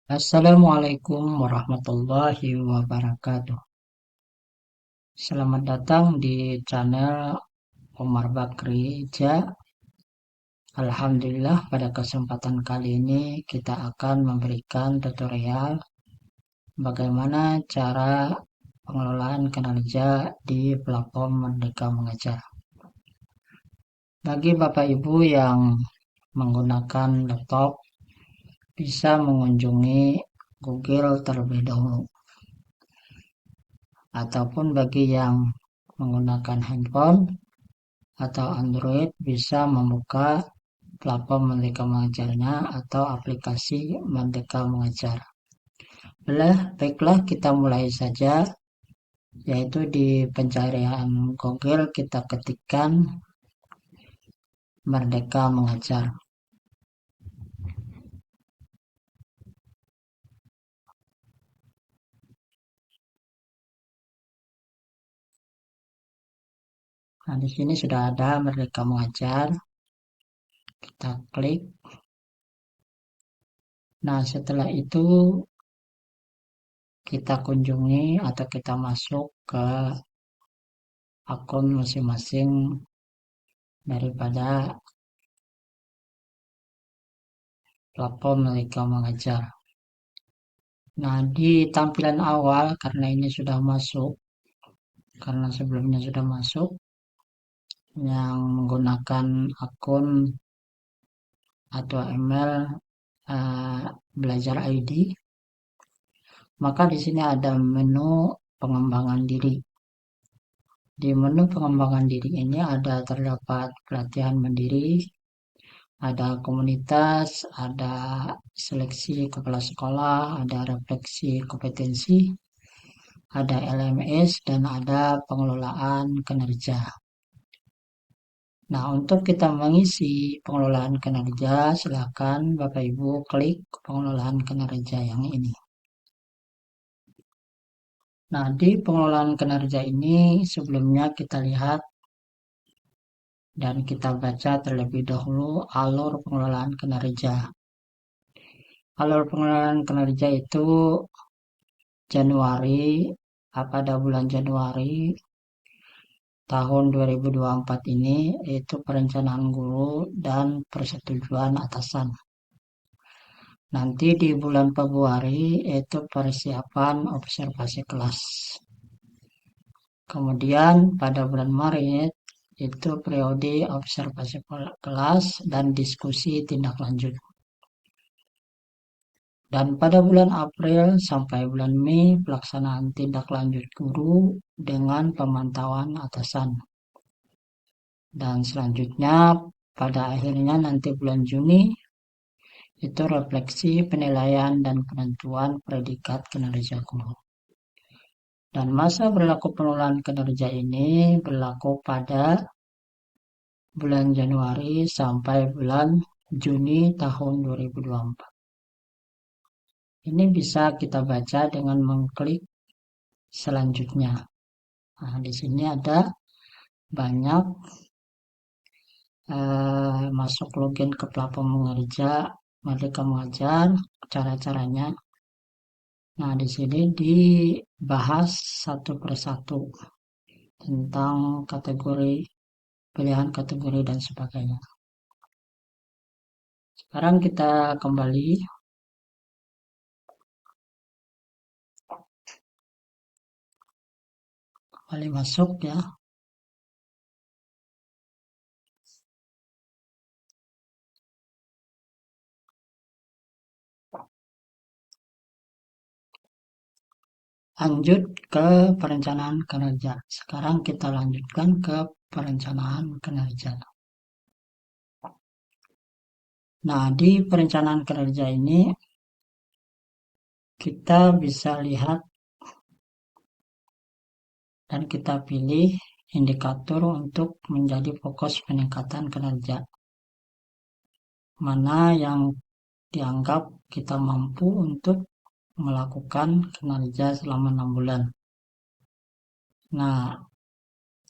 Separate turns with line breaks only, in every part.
Assalamualaikum warahmatullahi wabarakatuh. Selamat datang di channel Omar Bakri Ja. Alhamdulillah, pada kesempatan kali ini kita akan memberikan tutorial bagaimana cara pengelolaan kinerja di platform Merdeka Mengajar. Bagi Bapak Ibu yang menggunakan laptop, bisa mengunjungi Google terlebih dahulu. Ataupun bagi yang menggunakan handphone atau Android, bisa membuka platform Merdeka Mengajarnya atau aplikasi Merdeka Mengajar. Baiklah, kita mulai saja, yaitu di pencarian Google kita ketikkan Merdeka Mengajar. Nah, di sini sudah ada Merdeka Mengajar. Kita klik. Nah, setelah itu kita kunjungi atau kita masuk ke akun masing-masing daripada platform Merdeka Mengajar. Nah, di tampilan awal, karena ini sudah masuk, karena sebelumnya sudah masuk, yang menggunakan akun atau email belajar ID, maka di sini ada menu pengembangan diri. Di menu pengembangan diri ini terdapat pelatihan mandiri, ada komunitas, ada seleksi kepala sekolah, ada refleksi kompetensi, ada LMS, dan ada pengelolaan kinerja. Nah, untuk kita mengisi pengelolaan kinerja, silakan Bapak Ibu klik pengelolaan kinerja yang ini. Nah, di pengelolaan kinerja ini sebelumnya kita lihat dan kita baca terlebih dahulu alur pengelolaan kinerja. Alur pengelolaan kinerja itu pada bulan Januari tahun 2024 ini, yaitu perencanaan guru dan persetujuan atasan. Nanti di bulan Februari yaitu persiapan observasi kelas. Kemudian pada bulan Maret itu periode observasi kelas dan diskusi tindak lanjut. Dan pada bulan April sampai bulan Mei pelaksanaan tindak lanjut guru dengan pemantauan atasan. Dan selanjutnya pada akhirnya nanti bulan Juni itu refleksi penilaian dan penentuan predikat kinerja guru. Dan masa berlaku pengelolaan kinerja ini berlaku pada bulan Januari sampai bulan Juni tahun 2024. Ini bisa kita baca dengan mengklik selanjutnya. Nah, di sini ada banyak masuk login ke platform Merdeka Mengajar, cara-caranya. Nah, di sini dibahas satu persatu tentang kategori, pilihan kategori dan sebagainya. Sekarang kita kembali masuk ya. Lanjut ke perencanaan kinerja. Sekarang kita lanjutkan ke perencanaan kinerja. Nah, di perencanaan kinerja ini kita bisa lihat dan kita pilih indikator untuk menjadi fokus peningkatan kinerja. Mana yang dianggap kita mampu untuk melakukan kinerja selama 6 bulan. Nah,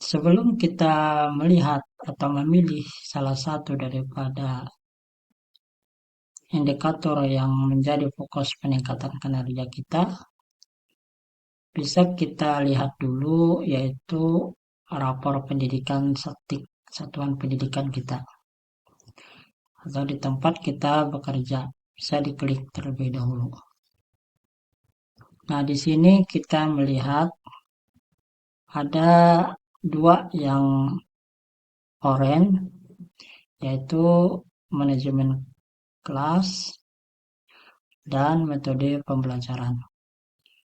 sebelum kita melihat atau memilih salah satu daripada indikator yang menjadi fokus peningkatan kinerja kita bisa kita lihat dulu, yaitu rapor pendidikan satuan pendidikan kita atau di tempat kita bekerja. Bisa diklik terlebih dahulu. Nah, di sini kita melihat ada dua yang oranye, yaitu manajemen kelas dan metode pembelajaran.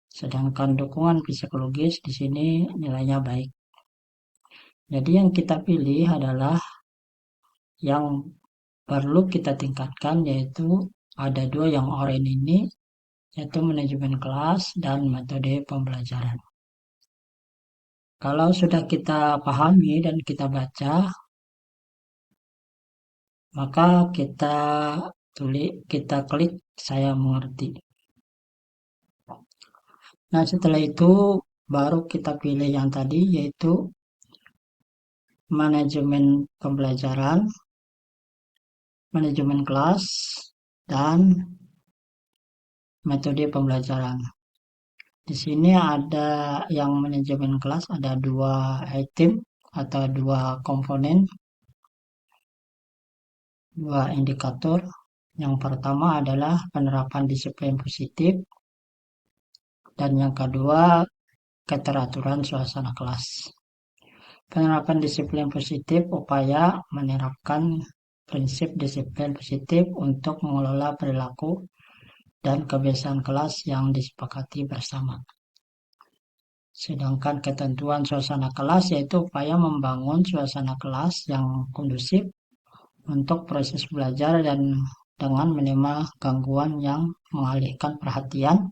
Sedangkan dukungan psikologis di sini nilainya baik. Jadi yang kita pilih adalah yang perlu kita tingkatkan, yaitu ada dua yang oranye ini, yaitu manajemen kelas dan metode pembelajaran. Kalau sudah kita pahami dan kita baca, maka kita klik saya mengerti. Nah, setelah itu baru kita pilih yang tadi, yaitu manajemen pembelajaran, manajemen kelas, dan metode pembelajaran. Di sini ada yang manajemen kelas, ada dua item atau dua komponen, dua indikator. Yang pertama adalah penerapan disiplin positif, dan yang kedua keteraturan suasana kelas. Penerapan disiplin positif upaya menerapkan prinsip disiplin positif untuk mengelola perilaku dan kebiasaan kelas yang disepakati bersama. Sedangkan ketentuan suasana kelas yaitu upaya membangun suasana kelas yang kondusif untuk proses belajar dan dengan minimal gangguan yang mengalihkan perhatian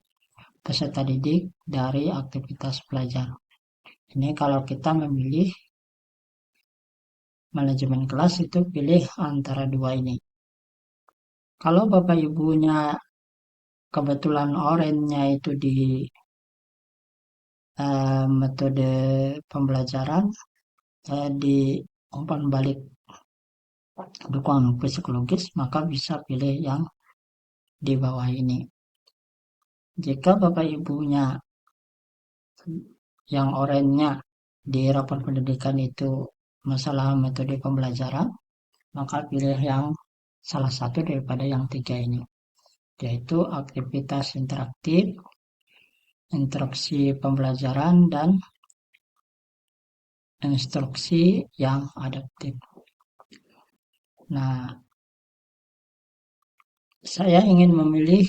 peserta didik dari aktivitas belajar. Ini kalau kita memilih manajemen kelas itu pilih antara dua ini. Kalau Bapak Ibunya kebetulan oranye itu di metode pembelajaran, di umpan balik dukungan psikologis, maka bisa pilih yang di bawah ini. Jika Bapak Ibunya yang oranye di rapor pendidikan itu masalah metode pembelajaran, maka pilih yang salah satu daripada yang tiga ini, yaitu aktivitas interaktif, interaksi pembelajaran, dan instruksi yang adaptif. Nah, saya ingin memilih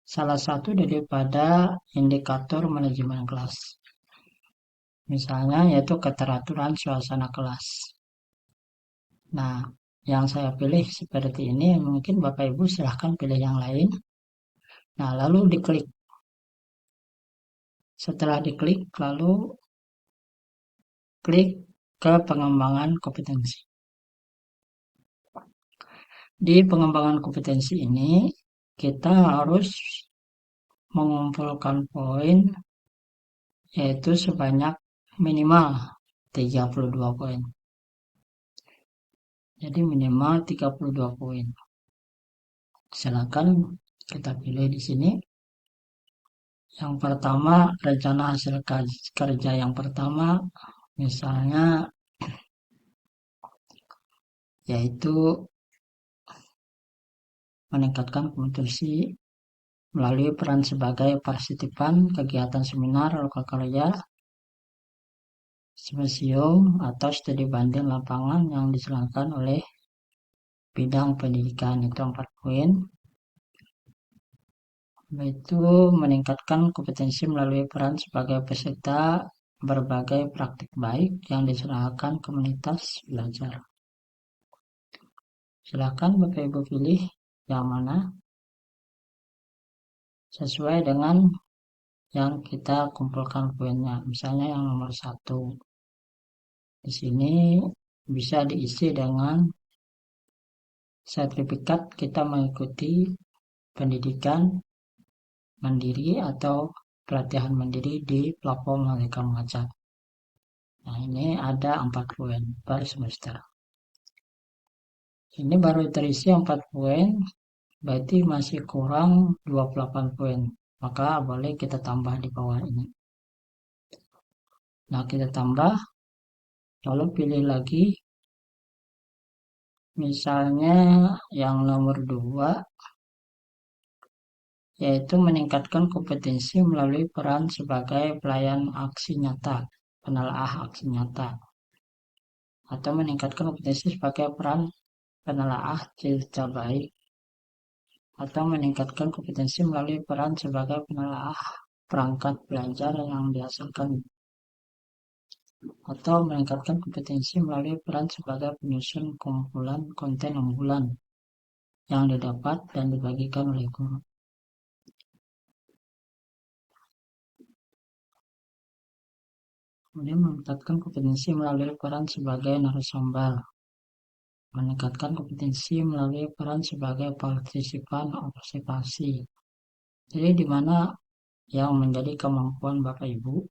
salah satu daripada indikator manajemen kelas. Misalnya yaitu keteraturan suasana kelas. Nah, yang saya pilih seperti ini, mungkin Bapak Ibu silahkan pilih yang lain. Nah, lalu diklik. Setelah diklik, lalu klik ke pengembangan kompetensi. Di pengembangan kompetensi ini, kita harus mengumpulkan poin yaitu sebanyak minimal 32 poin. Jadi minimal 32 poin. Silakan kita pilih di sini. Yang pertama, rencana hasil kerja yang pertama, misalnya yaitu meningkatkan kompetensi melalui peran sebagai partisipan kegiatan seminar, lokal kerja, simposium, atau studi banding lapangan yang diselenggarakan oleh bidang pendidikan. Itu 4 poin. Yaitu meningkatkan kompetensi melalui peran sebagai peserta berbagai praktik baik yang diselenggarakan komunitas belajar. Silakan Bapak Ibu pilih yang mana sesuai dengan yang kita kumpulkan poinnya. Misalnya yang nomor 1. Di sini bisa diisi dengan sertifikat kita mengikuti pendidikan mandiri atau pelatihan mandiri di platform Merdeka Mengajar. Nah, ini ada 4 poin per semester. Ini baru terisi 4 poin, berarti masih kurang 28 poin. Maka boleh kita tambah di bawah ini. Nah, kita tambah, lalu pilih lagi, misalnya yang nomor 2, yaitu meningkatkan kompetensi melalui peran sebagai pelayan aksi nyata, penelaah aksi nyata, atau meningkatkan kompetensi sebagai peran penelaah cerita baik, atau meningkatkan kompetensi melalui peran sebagai penelaah perangkat belajar yang dihasilkan, atau meningkatkan kompetensi melalui peran sebagai penyusun kumpulan konten unggulan yang didapat dan dibagikan oleh guru. Kemudian meningkatkan kompetensi melalui peran sebagai narasumber, meningkatkan kompetensi melalui peran sebagai partisipan observasi. Jadi di mana yang menjadi kemampuan Bapak Ibu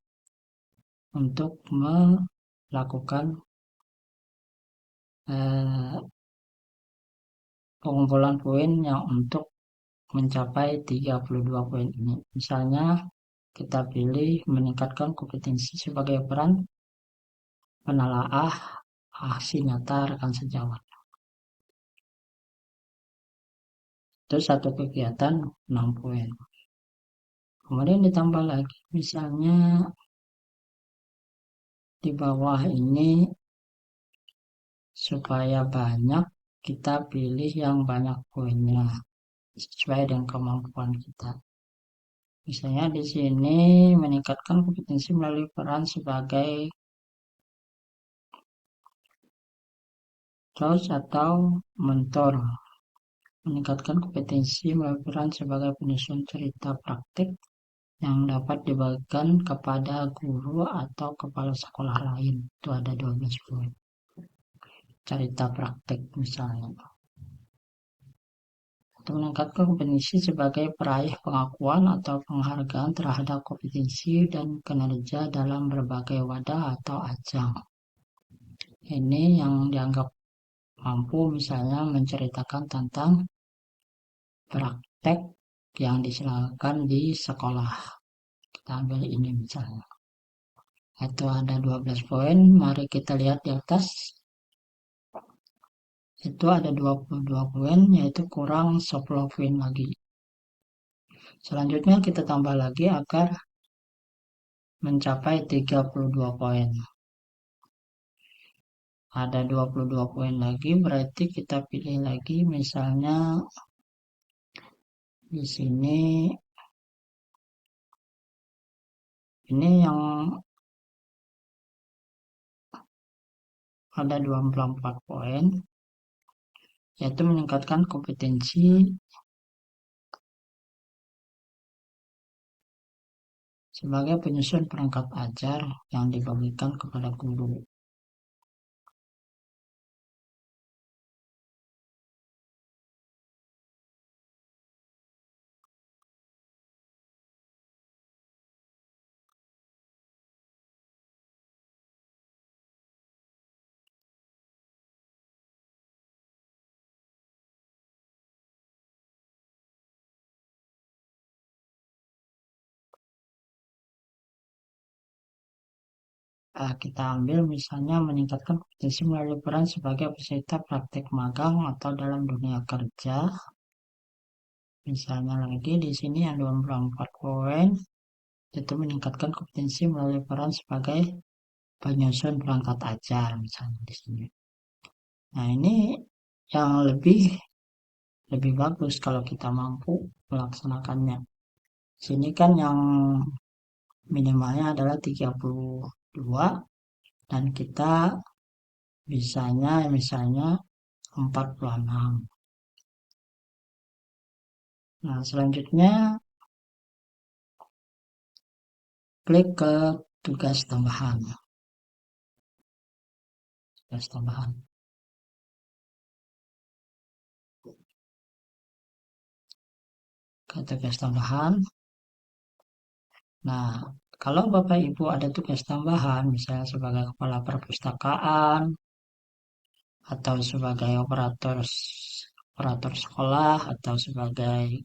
untuk melakukan pengumpulan poin yang untuk mencapai 32 poin ini. Misalnya kita pilih meningkatkan kompetensi sebagai peran penelaah aksi nyata rekan sejawat. Itu satu kegiatan 6 poin. Kemudian ditambah lagi, misalnya di bawah ini supaya banyak, kita pilih yang banyak poinnya sesuai dengan kemampuan kita. Misalnya di sini meningkatkan kompetensi melalui peran sebagai coach atau mentor, meningkatkan kompetensi melalui peran sebagai penyusun cerita praktik yang dapat dibagikan kepada guru atau kepala sekolah lain. Itu ada 12 poin. Cerita praktik misalnya. Atau meningkatkan kompetensi sebagai peraih pengakuan atau penghargaan terhadap kompetensi dan kinerja dalam berbagai wadah atau ajang. Ini yang dianggap mampu misalnya menceritakan tentang praktek yang diselenggarakan di sekolah. Kita ambil ini misalnya. Itu ada 12 poin. Mari kita lihat di atas. Itu ada 22 poin, yaitu kurang 10 poin lagi. Selanjutnya kita tambah lagi agar mencapai 32 poin. Ada 22 poin lagi, berarti kita pilih lagi misalnya di sini ini yang ada 24 poin, yaitu meningkatkan kompetensi sebagai penyusun perangkat ajar yang dibagikan kepada guru. Kita ambil misalnya meningkatkan kompetensi melalui peran sebagai peserta praktek magang atau dalam dunia kerja. Misalnya lagi di sini yang 24 poin, itu meningkatkan kompetensi melalui peran sebagai penyusun perangkat ajar misalnya di sini. Nah, ini yang lebih bagus kalau kita mampu melaksanakannya. Sini kan yang minimalnya adalah 32 dan kita bisanya misalnya 46. Nah, selanjutnya klik ke tugas tambahan. Tugas tambahan. Ke tugas tambahan. Nah, kalau Bapak Ibu ada tugas tambahan, misalnya sebagai kepala perpustakaan atau sebagai operator kurator sekolah atau sebagai